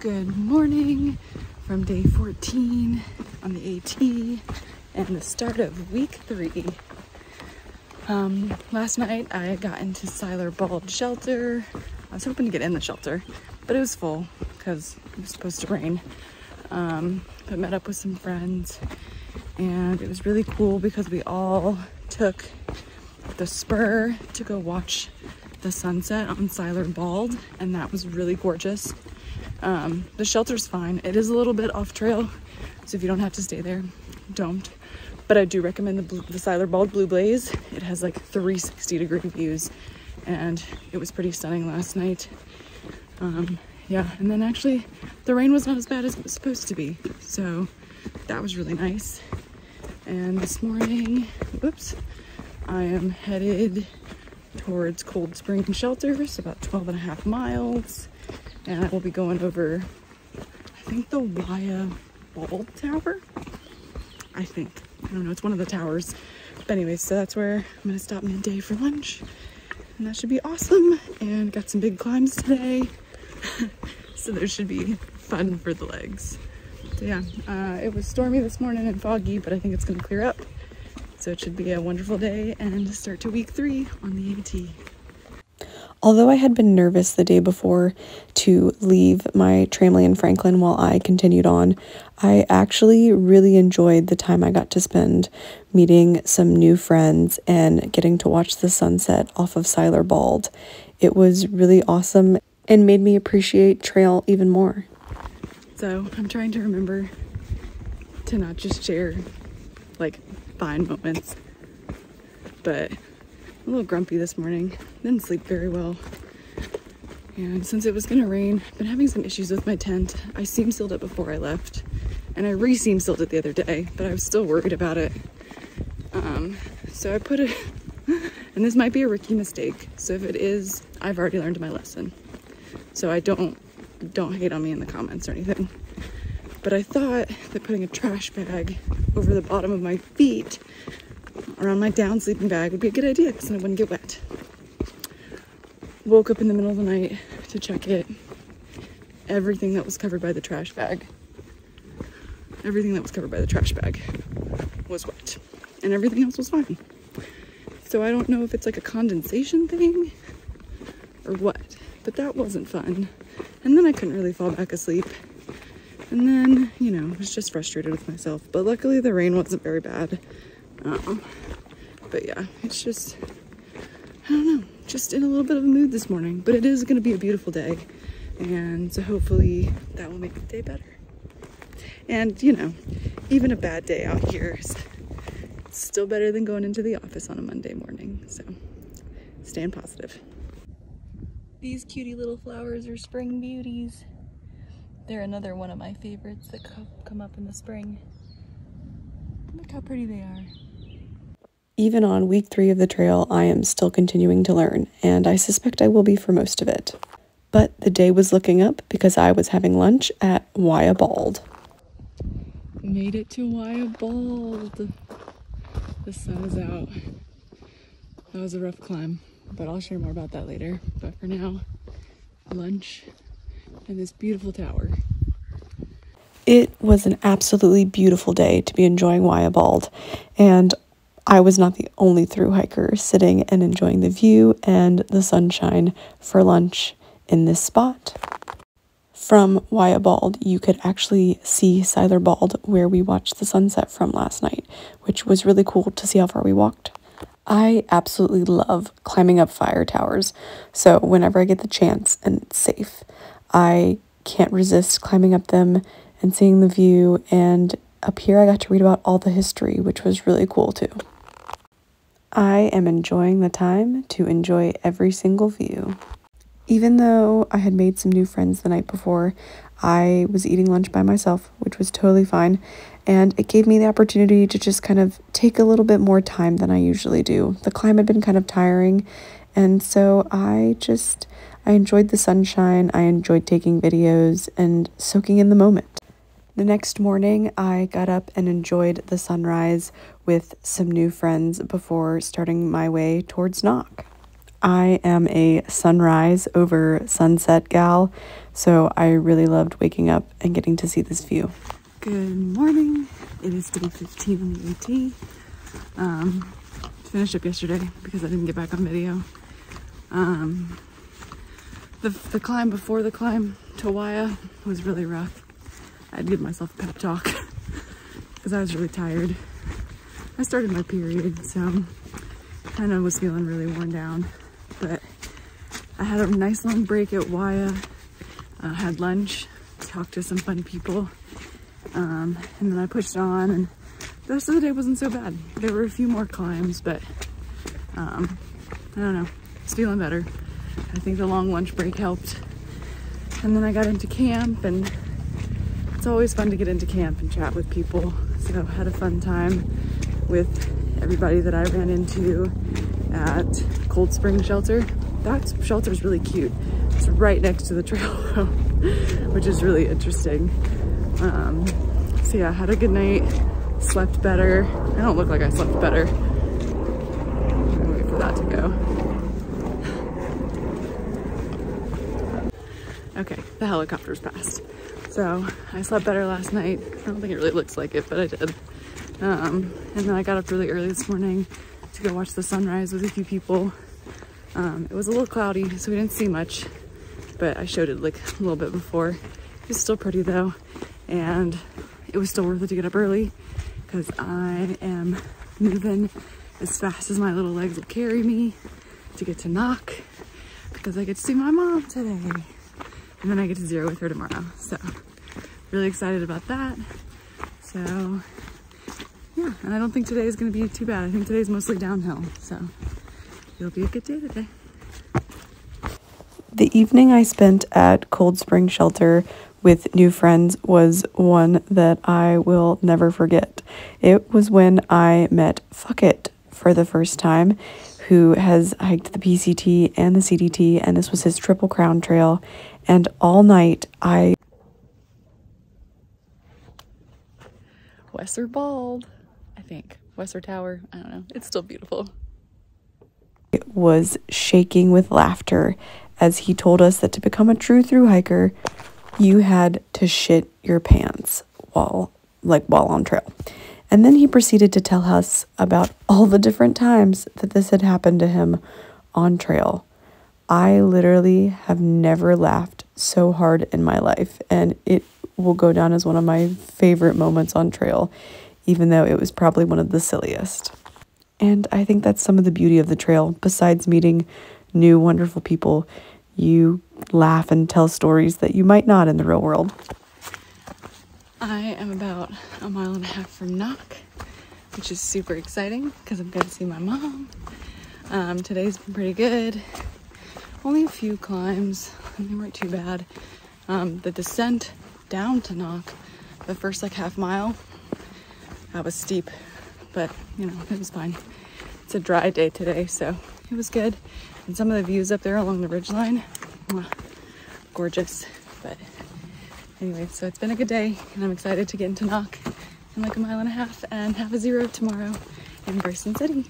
Good morning from day 14 on the AT and the start of week 3. Last night I got into Siler Bald Shelter. I was hoping to get in the shelter, but it was full because it was supposed to rain. But met up with some friends and it was really cool because we all took the spur to go watch the sunset on Siler Bald, and that was really gorgeous. The shelter's fine. It is a little bit off trail, so if you don't have to stay there, don't. But I do recommend the Siler Bald Blue Blaze. It has like 360-degree views, and it was pretty stunning last night. Yeah, and then actually the rain was not as bad as it was supposed to be, so that was really nice. And this morning, I am headed towards Cold Spring Shelters, about 12.5 miles. And I will be going over, I think, the Waya Bald Tower. I don't know, it's one of the towers. But anyways, so that's where I'm gonna stop midday for lunch. And that should be awesome. And got some big climbs today. So there should be fun for the legs. So yeah, it was stormy this morning and foggy, but I think it's gonna clear up. So it should be a wonderful day and start to week 3 on the AT. Although I had been nervous the day before to leave my tramily in Franklin while I continued on, I actually really enjoyed the time I got to spend meeting some new friends and getting to watch the sunset off of Siler Bald. It was really awesome and made me appreciate trail even more. So I'm trying to remember to not just share like fine moments, but a little grumpy this morning, didn't sleep very well. And since it was gonna rain, I've been having some issues with my tent. I seam sealed it before I left, and I re-seam sealed it the other day, but I was still worried about it. So I put it, and this might be a rookie mistake, so if it is, I've already learned my lesson. So I don't hate on me in the comments or anything. But I thought that putting a trash bag over the bottom of my feet around my down sleeping bag would be a good idea because then I wouldn't get wet. Woke up in the middle of the night to check it. Everything that was covered by the trash bag was wet, and everything else was fine. So I don't know if it's like a condensation thing or what, but that wasn't fun. And then I couldn't really fall back asleep. And then, I was just frustrated with myself. But luckily the rain wasn't very bad. But yeah, it's just, I don't know, just in a little bit of a mood this morning. But it is going to be a beautiful day, and so hopefully that will make the day better. And even a bad day out here is still better than going into the office on a Monday morning. So staying positive. These cutie little flowers are spring beauties. They're another one of my favorites that come up in the spring. Look how pretty they are. Even on week 3 of the trail, I am still continuing to learn, and I suspect I will be for most of it. But the day was looking up because I was having lunch at Waya Bald. Made it to Waya Bald. The sun is out. That was a rough climb, but I'll share more about that later. But for now, lunch and this beautiful tower. It was an absolutely beautiful day to be enjoying Waya Bald, and I was not the only through hiker sitting and enjoying the view and the sunshine for lunch in this spot. From Waya Bald, you could actually see Siler Bald, where we watched the sunset from last night, which was really cool to see how far we walked. I absolutely love climbing up fire towers, so whenever I get the chance and it's safe, I can't resist climbing up them and seeing the view. And up here I got to read about all the history, which was really cool too. I am enjoying the time to enjoy every single view. Even though I had made some new friends the night before, I was eating lunch by myself, which was totally fine, and it gave me the opportunity to just kind of take a little bit more time than I usually do. The climb had been kind of tiring, and so I enjoyed the sunshine, I enjoyed taking videos and soaking in the moment. The next morning, I got up and enjoyed the sunrise with some new friends before starting my way towards Knock. I am a sunrise over sunset gal, So I really loved waking up and getting to see this view. Good morning. It is day 15 on the AT. Finished up yesterday because I didn't get back on video. The climb before the climb to Waya was really rough. I'd give myself a pep talk because I was really tired. I started my period, so kind of was feeling really worn down. But I had a nice long break at Waya, had lunch, talked to some fun people, and then I pushed on, and the rest of the day wasn't so bad. There were a few more climbs, but I don't know, it's feeling better. I think the long lunch break helped. And then I got into camp, and it's always fun to get into camp and chat with people. So I had a fun time with everybody that I ran into at Cold Spring Shelter. That shelter is really cute. It's right next to the trail, which is really interesting. So yeah, I had a good night, slept better. I don't look like I slept better. I'm gonna wait for that to go. Okay, the helicopter's passed. So I slept better last night. I don't think it really looks like it, but I did. And then I got up really early this morning to go watch the sunrise with a few people. It was a little cloudy, so we didn't see much, but I showed it like a little bit before. It was still pretty though, and it was still worth it to get up early because I am moving as fast as my little legs will carry me to get to Knock because I get to see my mom today. And then I get to zero with her tomorrow. So really excited about that. So yeah, and I don't think today is gonna be too bad. I think today's mostly downhill. So it'll be a good day today. The evening I spent at Cold Spring Shelter with new friends was one that I will never forget. It was when I met Fuck It for the first time, who has hiked the PCT and the CDT, and this was his Triple Crown Trail. And all night Wesser Bald, I think. Wesser Tower, I don't know. It's still beautiful. Was shaking with laughter as he told us that to become a true thru hiker, you had to shit your pants while on trail. And then he proceeded to tell us about all the different times that this had happened to him on trail. I literally have never laughed so hard in my life, and it will go down as one of my favorite moments on trail, even though it was probably one of the silliest. And I think that's some of the beauty of the trail. Besides meeting new wonderful people, you laugh and tell stories that you might not in the real world. I am about a mile and a half from Knock, which is super exciting because I'm going to see my mom. Today's been pretty good. Only a few climbs, and they weren't too bad. The descent down to Knock, the first like half mile, that was steep, but you know, it was fine. It's a dry day today, so it was good. And some of the views up there along the ridgeline, gorgeous. But anyway, so it's been a good day, and I'm excited to get into Knock in like a mile and a half and have a zero tomorrow in Bryson City.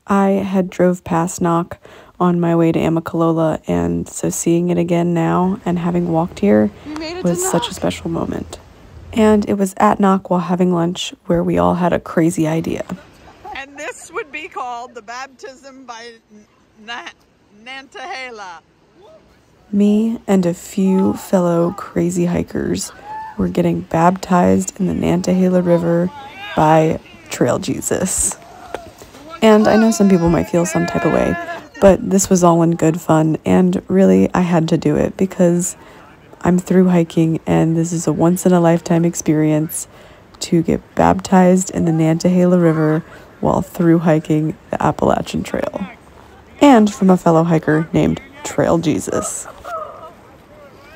I had drove past Knock on my way to Amicalola, and so seeing it again now and having walked here was such a special moment. And it was at Knock while having lunch where we all had a crazy idea. And this would be called the baptism by Nantahala. Me and a few fellow crazy hikers were getting baptized in the Nantahala River by Trail Jesus. And I know some people might feel some type of way, but this was all in good fun, and really I had to do it because I'm through hiking, and this is a once-in-a-lifetime experience to get baptized in the Nantahala River while through hiking the Appalachian Trail. And from a fellow hiker named Trail Jesus.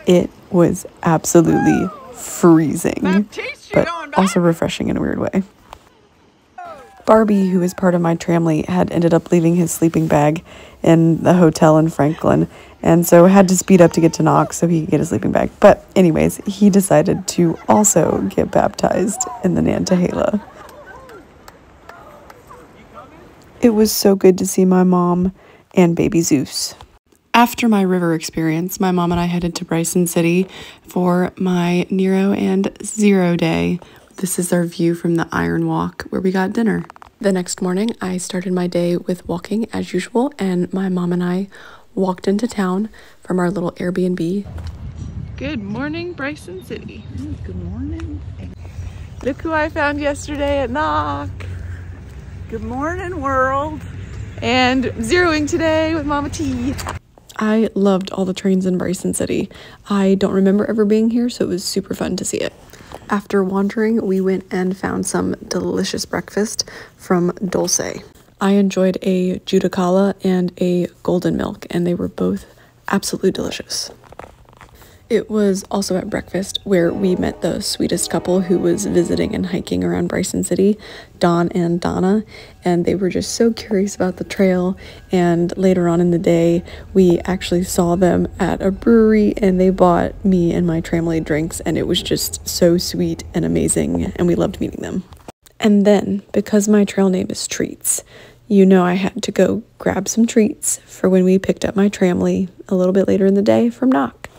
It was absolutely freezing, but also refreshing in a weird way. Barbie, who is part of my tramily, had ended up leaving his sleeping bag in the hotel in Franklin, and so had to speed up to get to Knox so he could get a sleeping bag. But anyways, he decided to also get baptized in the Nantahala. It was so good to see my mom and baby Zeus. After my river experience, my mom and I headed to Bryson City for my Nero and Zero day. This is our view from the Iron Walk where we got dinner. The next morning, I started my day with walking as usual, and my mom and I walked into town from our little Airbnb. Good morning, Bryson City. Good morning. Look who I found yesterday at Knock. Good morning, world. And zeroing today with Mama T. I loved all the trains in Bryson City. I don't remember ever being here, so it was super fun to see it. After wandering, we went and found some delicious breakfast from Dulce. I enjoyed a Judicala and a golden milk, and they were both absolutely delicious. It was also at breakfast where we met the sweetest couple who was visiting and hiking around Bryson City, Don and Donna, and they were just so curious about the trail. And later on in the day, we actually saw them at a brewery, and they bought me and my tramily drinks, and it was just so sweet and amazing, and we loved meeting them. And then, because my trail name is Treats, you know I had to go grab some treats for when we picked up my tramily a little bit later in the day from Knock.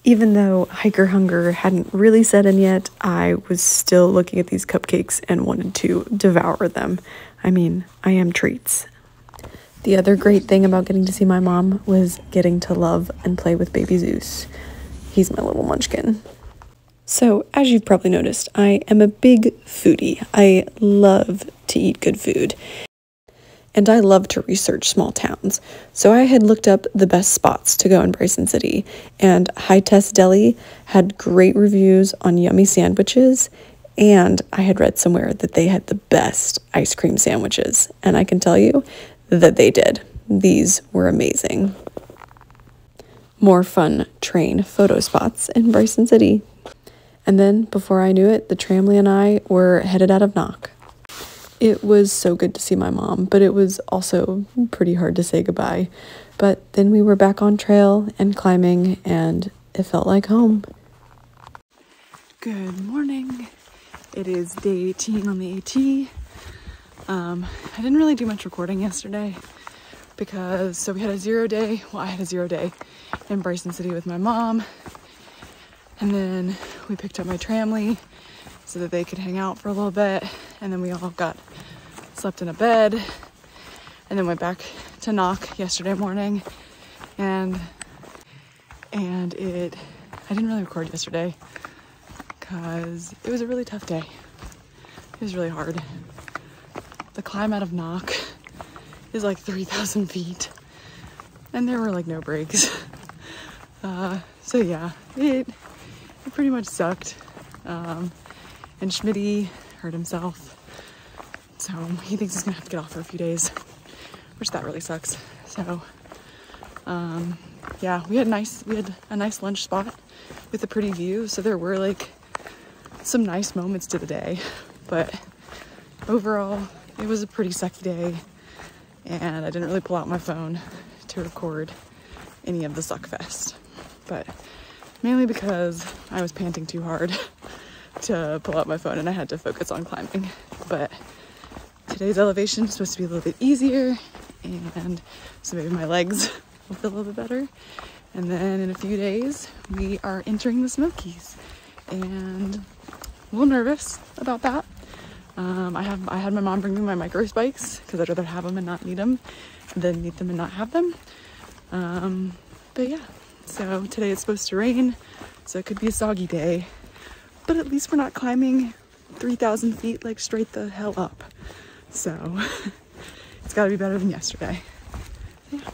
Even though hiker hunger hadn't really set in yet, I was still looking at these cupcakes and wanted to devour them. I mean, I am Treats. The other great thing about getting to see my mom was getting to love and play with baby Zeus. He's my little munchkin. So, as you've probably noticed, I am a big foodie. I love to eat good food. And I love to research small towns. So I had looked up the best spots to go in Bryson City, and High Test Deli had great reviews on yummy sandwiches, and I had read somewhere that they had the best ice cream sandwiches, and I can tell you that they did. These were amazing. More fun train photo spots in Bryson City. And then, before I knew it, the tramily and I were headed out of Knock. It was so good to see my mom, but it was also pretty hard to say goodbye. But then we were back on trail and climbing, and it felt like home. Good morning. It is day 18 on the AT. I didn't really do much recording yesterday because, we had a zero day. Well, I had a 0 day in Bryson City with my mom. And then we picked up my tramily so that they could hang out for a little bit. And then we all slept in a bed, and then went back to Knock yesterday morning. And I didn't really record yesterday because it was a really tough day. It was really hard. The climb out of Knock is like 3,000 feet, and there were like no breaks. So yeah, it pretty much sucked. And Schmitty hurt himself, so he thinks he's gonna have to get off for a few days, which that really sucks. So yeah, we had a nice lunch spot with a pretty view, so there were like some nice moments to the day, but overall it was a pretty sucky day, and I didn't really pull out my phone to record any of the suckfest, but mainly because I was panting too hard to pull out my phone, and I had to focus on climbing. But today's elevation is supposed to be a little bit easier, and so maybe my legs will feel a little bit better. And then in a few days we are entering the Smokies, and a little nervous about that. I had my mom bring me my micro spikes because I'd rather have them and not need them than need them and not have them. But yeah, so today it's supposed to rain, so it could be a soggy day. But at least we're not climbing 3,000 feet like straight the hell up. So it's gotta be better than yesterday. Yeah.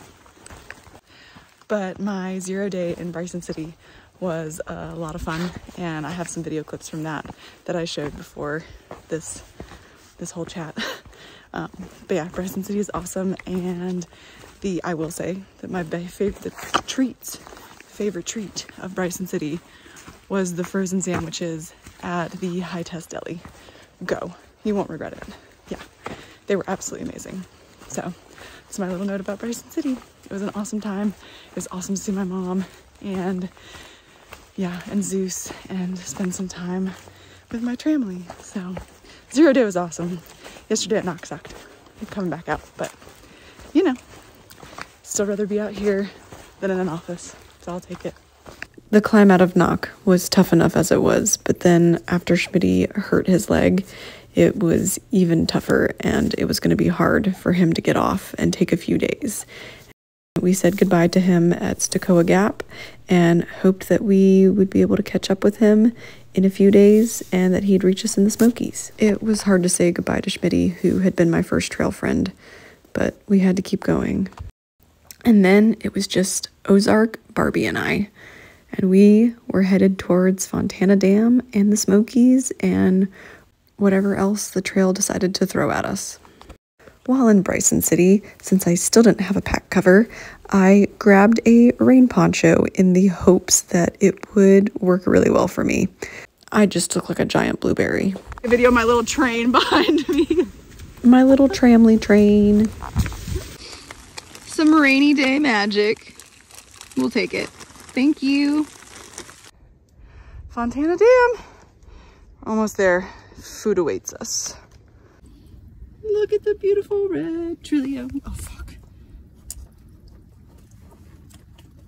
But my 0 day in Bryson City was a lot of fun, and I have some video clips from that I showed before this whole chat. But yeah, Bryson City is awesome, and I will say that my favorite treat of Bryson City was the frozen sandwiches at the High Test Deli. Go. You won't regret it. Yeah, they were absolutely amazing. So that's my little note about Bryson City. It was an awesome time. It was awesome to see my mom and Zeus, and spend some time with my tramily. So 0 day was awesome. Yesterday at Knock sucked. I'm coming back out, but yeah. you know, still rather be out here than in an office, so I'll take it. The climb out of Knock was tough enough as it was, but then after Schmitty hurt his leg, it was even tougher, and it was going to be hard for him to get off and take a few days. We said goodbye to him at Stokoa Gap and hoped that we would be able to catch up with him in a few days and that he'd reach us in the Smokies. It was hard to say goodbye to Schmitty, who had been my first trail friend, but we had to keep going. And then it was just Ozark, Barbie, and I. And we were headed towards Fontana Dam and the Smokies and whatever else the trail decided to throw at us. While in Bryson City, since I still didn't have a pack cover, I grabbed a rain poncho in the hopes that it would work really well for me. I just look like a giant blueberry. I video my little train behind me. My little tramily train. Some rainy day magic. We'll take it. Thank you. Fontana Dam. Almost there. Food awaits us. Look at the beautiful red trillium. Oh, fuck.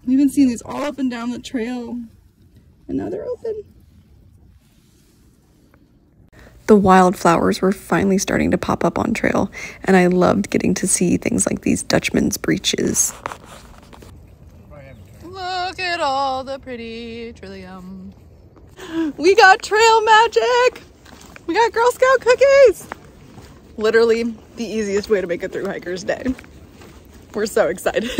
We've been seeing these all up and down the trail, and now they're open. The wildflowers were finally starting to pop up on trail, and I loved getting to see things like these Dutchman's breeches. Look at all the pretty trillium. We got trail magic! We got Girl Scout cookies! Literally the easiest way to make a thru hiker's day. We're so excited.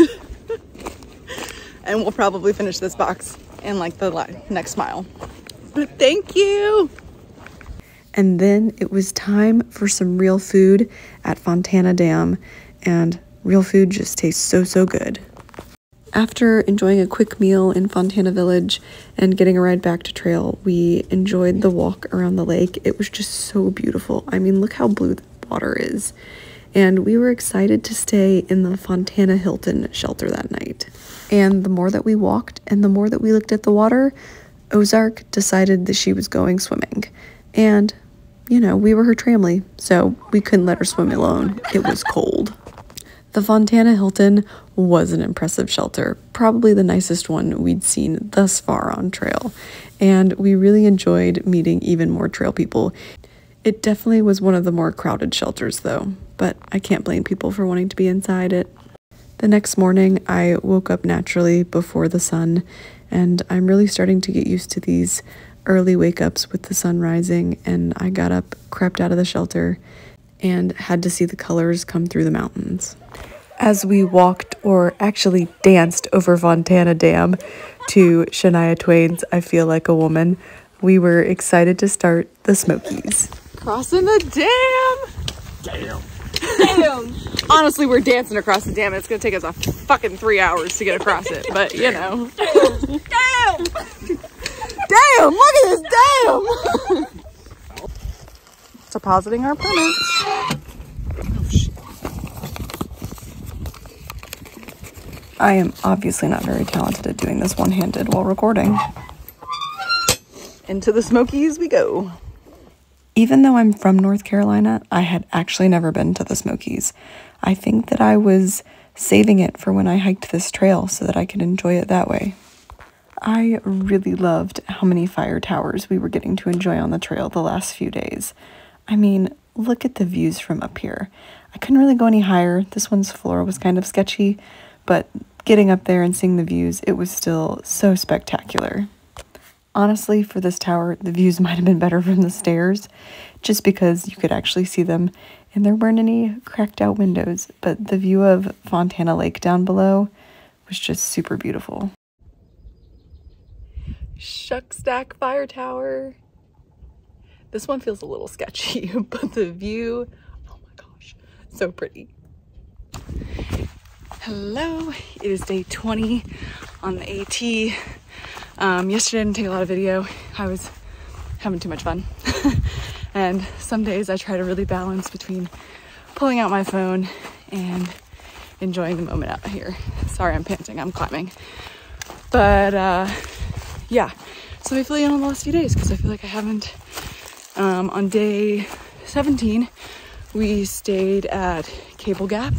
And we'll probably finish this box in like the next mile. But thank you! And then it was time for some real food at Fontana Dam, and real food just tastes so, so good. After enjoying a quick meal in Fontana Village and getting a ride back to trail, we enjoyed the walk around the lake. It was just so beautiful. I mean, look how blue the water is. And we were excited to stay in the Fontana Hilton shelter that night. And the more that we walked and the more that we looked at the water, Ozark decided that she was going swimming. And, you know, we were her tramily, so we couldn't let her swim alone. It was cold. The Fontana Hilton was an impressive shelter, probably the nicest one we'd seen thus far on trail, and we really enjoyed meeting even more trail people. It definitely was one of the more crowded shelters though, but I can't blame people for wanting to be inside it. The next morning, I woke up naturally before the sun, and I'm really starting to get used to these early wake-ups with the sun rising, and I got up, crept out of the shelter, and had to see the colors come through the mountains. As we walked, or actually danced, over Fontana Dam to Shania Twain's I Feel Like a Woman, we were excited to start the Smokies. Crossing the dam! Damn! Honestly, we're dancing across the dam. It's gonna take us a fucking 3 hours to get across it, but you know. Damn! Damn! Look at this dam! Depositing our permits. I am obviously not very talented at doing this one-handed while recording. Into the Smokies we go. Even though I'm from North Carolina, I had actually never been to the Smokies. I think that I was saving it for when I hiked this trail so that I could enjoy it that way. I really loved how many fire towers we were getting to enjoy on the trail the last few days. I mean, look at the views from up here. I couldn't really go any higher. This one's floor was kind of sketchy, but getting up there and seeing the views, it was still so spectacular. Honestly, for this tower, the views might have been better from the stairs, just because you could actually see them, and there weren't any cracked out windows, but the view of Fontana Lake down below was just super beautiful. Shuck Stack Fire Tower. This one feels a little sketchy, but the view, oh my gosh, so pretty. Hello, it is day 20 on the AT. Yesterday I didn't take a lot of video. I was having too much fun. And some days I try to really balance between pulling out my phone and enjoying the moment out here. Sorry, I'm panting, I'm climbing. But yeah, so I feel like on the last few days because I feel like I haven't. On day 17, we stayed at Cable Gap,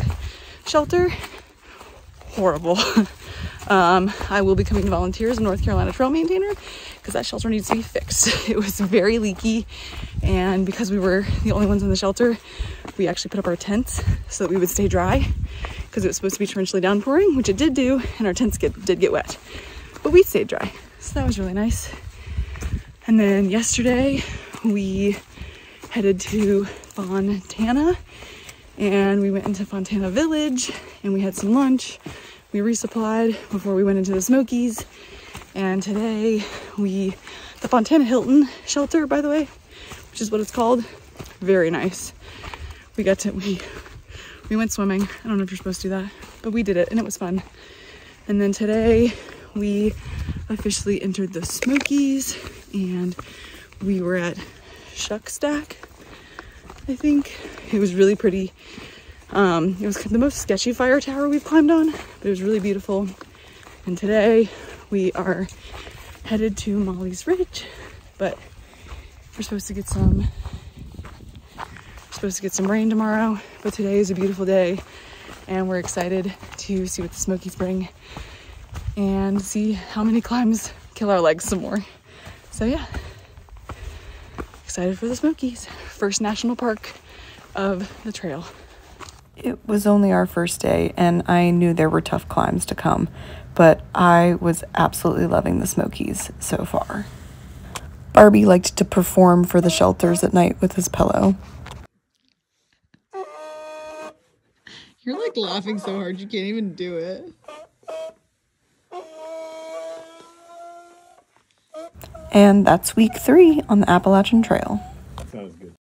shelter, horrible. I will be coming to volunteer as a North Carolina trail maintainer because that shelter needs to be fixed. It was very leaky, and because we were the only ones in the shelter, we actually put up our tents so that we would stay dry because it was supposed to be torrentially downpouring, which it did do, and our tents did get wet, but we stayed dry, so that was really nice. And then yesterday we headed to Fontana, and we went into Fontana Village and we had some lunch. We resupplied before we went into the Smokies, and today the Fontana Hilton shelter, by the way, which is what it's called, very nice. We went swimming. I don't know if you're supposed to do that, but we did it and it was fun. And then today we officially entered the Smokies, and we were at Shuckstack, I think. It was really pretty. It was the most sketchy fire tower we've climbed on, but it was really beautiful. And today we are headed to Molly's Ridge, but we're supposed to get some rain tomorrow, but today is a beautiful day and we're excited to see what the Smokies bring and see how many climbs kill our legs some more. So yeah, excited for the Smokies, first national park of the trail. It was only our first day, and I knew there were tough climbs to come, but I was absolutely loving the Smokies so far. Barbie liked to perform for the shelters at night with his pillow. You're like laughing so hard you can't even do it. And that's week 3 on the Appalachian Trail.